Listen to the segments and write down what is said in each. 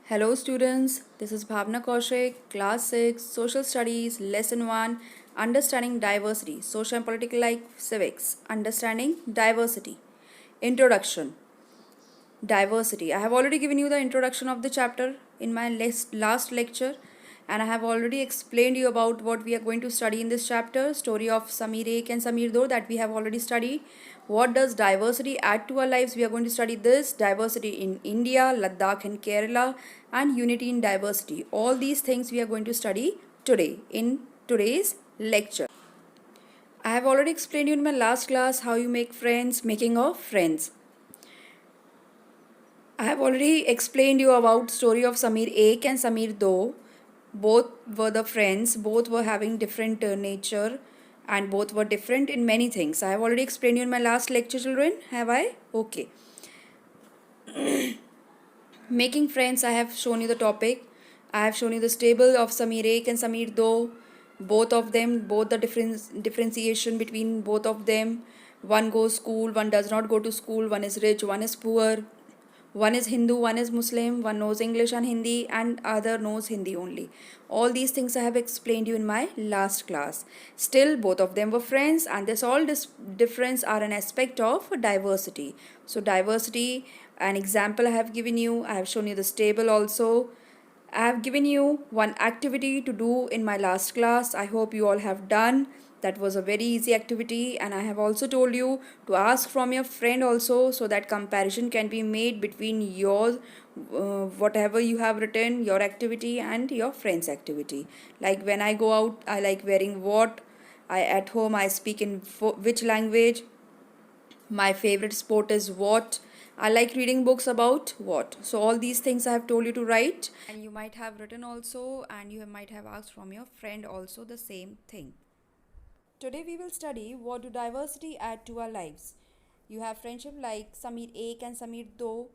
Hello students, this is Bhavna Kaushik, class 6, Social Studies, lesson 1, Understanding Diversity, Social and Political Life Civics, Understanding Diversity. Introduction. Diversity. I have already given you the introduction of the chapter in my last lecture, and I have already explained you about what we are going to study in this chapter, story of Samir Ek and Samir Do that we have already studied. What does diversity add to our lives? We are going to study this, diversity in India, Ladakh and Kerala, and unity in diversity. All these things we are going to study today in today's lecture. I have already explained you in my last class how you make friends, making of friends. I have already explained you about story of Samir Ek and Samir Do. Both were the friends, both were having different nature, and both were different in many things. I have already explained you in my last lecture, children. Have I? Okay. Making friends, I have shown you the topic. I have shown you the stable of Samir Ek and Samir Do. Both of them, both the differentiation between both of them. One goes school, one does not go to school, one is rich, one is poor. One is Hindu, one is Muslim, one knows English and Hindi, and other knows Hindi only. All these things I have explained you in my last class. Still, both of them were friends, and this difference are an aspect of diversity. So, diversity, an example I have given you. I have shown you the table also. I have given you one activity to do in my last class. I hope you all have done. That was a very easy activity, and I have also told you to ask from your friend also, so that comparison can be made between your whatever you have written, your activity and your friend's activity. Like when I go out, I like wearing what. I at home I speak in which language. My favorite sport is what. I like reading books about what. So all these things I have told you to write, and you might have written also, and you might have asked from your friend also the same thing. Today we will study what do diversity add to our lives. You have friendship like Samir Ek and Samir Do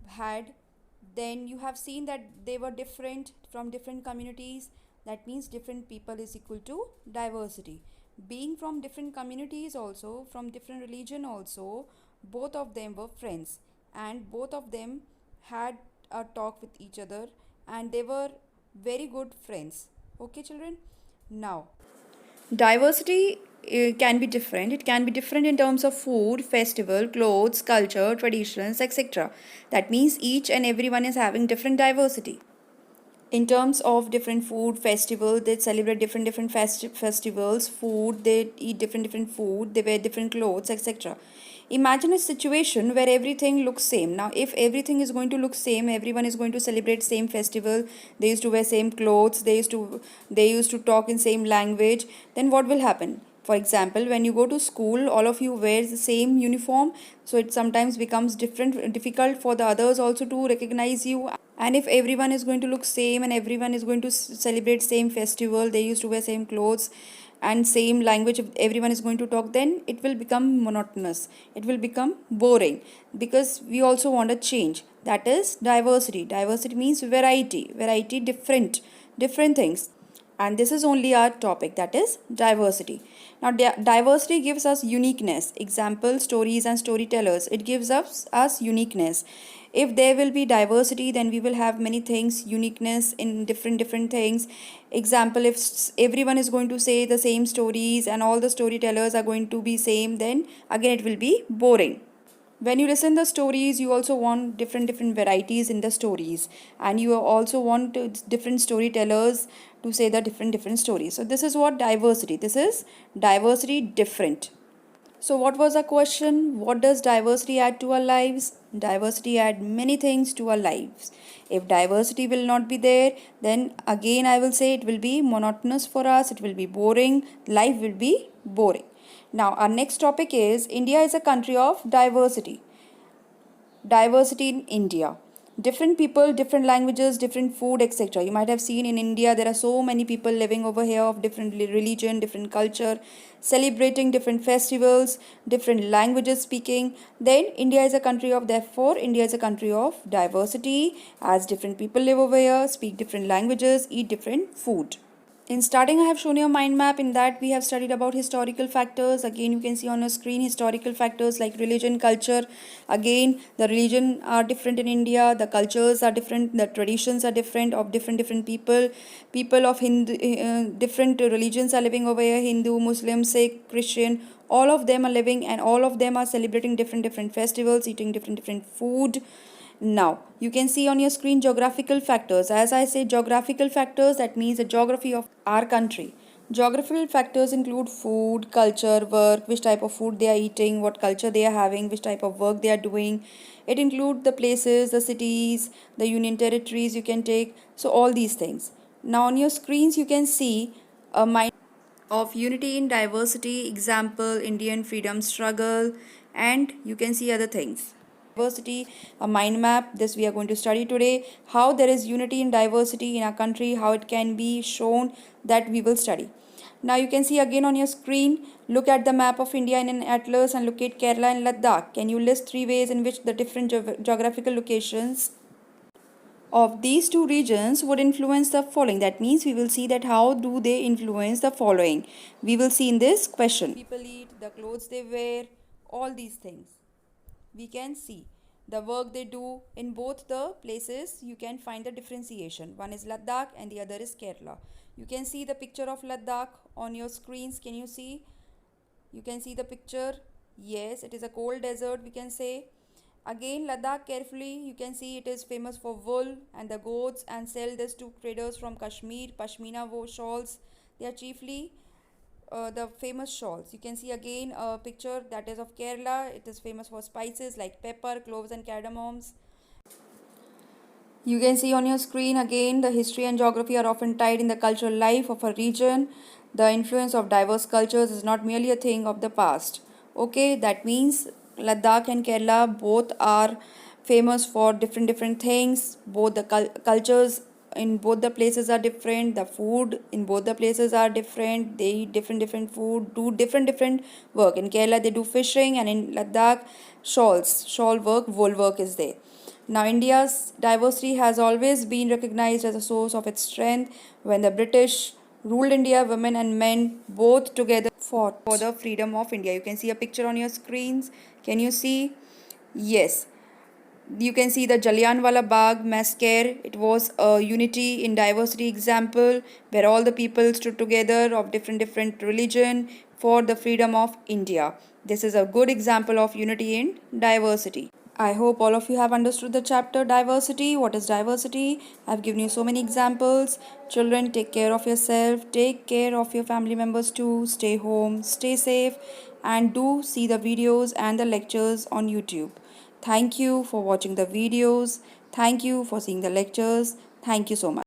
had. Then you have seen that they were different from different communities. That means different people is equal to diversity. Being from different communities also, from different religion also, both of them were friends, and both of them had a talk with each other, and they were very good friends. Okay, children? Now, diversity can be different. It can be different in terms of food, festival, clothes, culture, traditions, etc. That means each and everyone is having different diversity. In terms of different food festival, they celebrate different festivals, food, they eat different food, they wear different clothes, etc. Imagine a situation where everything looks same. Now if everything is going to look same, everyone is going to celebrate same festival, they used to wear same clothes, they used to talk in same language, then what will happen? For example, when you go to school, all of you wear the same uniform, so it sometimes becomes difficult for the others also to recognize you. And if everyone is going to look same and everyone is going to celebrate same festival, they used to wear same clothes and same language, if everyone is going to talk, then it will become monotonous, it will become boring, because we also want a change. That is diversity. Diversity means variety, different things. And this is only our topic, that is diversity. Now diversity gives us uniqueness. Example, stories and storytellers, it gives us uniqueness. If there will be diversity, then we will have many things, uniqueness in different things. Example, if everyone is going to say the same stories and all the storytellers are going to be same, then again it will be boring. When you listen the stories, you also want different varieties in the stories, and you also want different storytellers to say the different stories. So this is what diversity, this is diversity, different. So what was the question? What does diversity add to our lives? Diversity add many things to our lives. If diversity will not be there, then again I will say it will be monotonous for us, it will be boring, life will be boring. Now, our next topic is India is a country of diversity. Diversity in India. Different people, different languages, different food, etc. You might have seen in India there are so many people living over here of different religion, different culture, celebrating different festivals, different languages speaking. Then India is a country of, therefore, India is a country of diversity, as different people live over here, speak different languages, eat different food. In starting, I have shown you a mind map. In that, we have studied about historical factors. Again, you can see on your screen historical factors like religion, culture. Again, the religion are different in India. The cultures are different. The traditions are different of different people. People of Hindu, different religions are living over here. Hindu, Muslim, Sikh, Christian. All of them are living, and all of them are celebrating different festivals, eating different food. Now, you can see on your screen geographical factors. As I say, geographical factors, that means the geography of our country. Geographical factors include food, culture, work, which type of food they are eating, what culture they are having, which type of work they are doing. It includes the places, the cities, the union territories you can take. So, all these things. Now, on your screens, you can see a mind of unity in diversity, example, Indian freedom struggle, and you can see other things. Diversity, a mind map. This we are going to study today. How there is unity in diversity in our country, how it can be shown, that we will study. Now you can see again on your screen, look at the map of India in an atlas and look at Kerala and Ladakh. Can you list three ways in which the different geographical locations of these two regions would influence the following? That means we will see that how do they influence the following. We will see in this question. People eat, the clothes they wear, all these things we can see. The work they do in both the places, you can find the differentiation. One is Ladakh and the other is Kerala. You can see the picture of Ladakh on your screens. Can you see? You can see the picture. Yes, it is a cold desert, we can say. Again, Ladakh, carefully, you can see it is famous for wool and the goats, and sell this to traders from Kashmir. Pashmina shawls, they are chiefly the famous shawls. You can see again a picture that is of Kerala. It is famous for spices like pepper, cloves, and cardamoms. You can see on your screen again the history and geography are often tied in the cultural life of a region. The influence of diverse cultures is not merely a thing of the past. Okay, that means Ladakh and Kerala both are famous for different things. Both the cultures in both the places are different. The food in both the places are different. They eat different food, do different work. In Kerala they do fishing, and in Ladakh shawl work, wool work is there. Now, India's diversity has always been recognized as a source of its strength. When the British ruled India, women and men both together fought for the freedom of India. You can see a picture on your screens. Can you see? Yes. You can see the Jallianwala Bagh massacre. It was a unity in diversity example where all the people stood together of different religion for the freedom of India. This is a good example of unity in diversity. I hope all of you have understood the chapter diversity. What is diversity? I've given you so many examples. Children, take care of yourself. Take care of your family members too. Stay home, stay safe, and do see the videos and the lectures on YouTube. Thank you for watching the videos. Thank you for seeing the lectures. Thank you so much.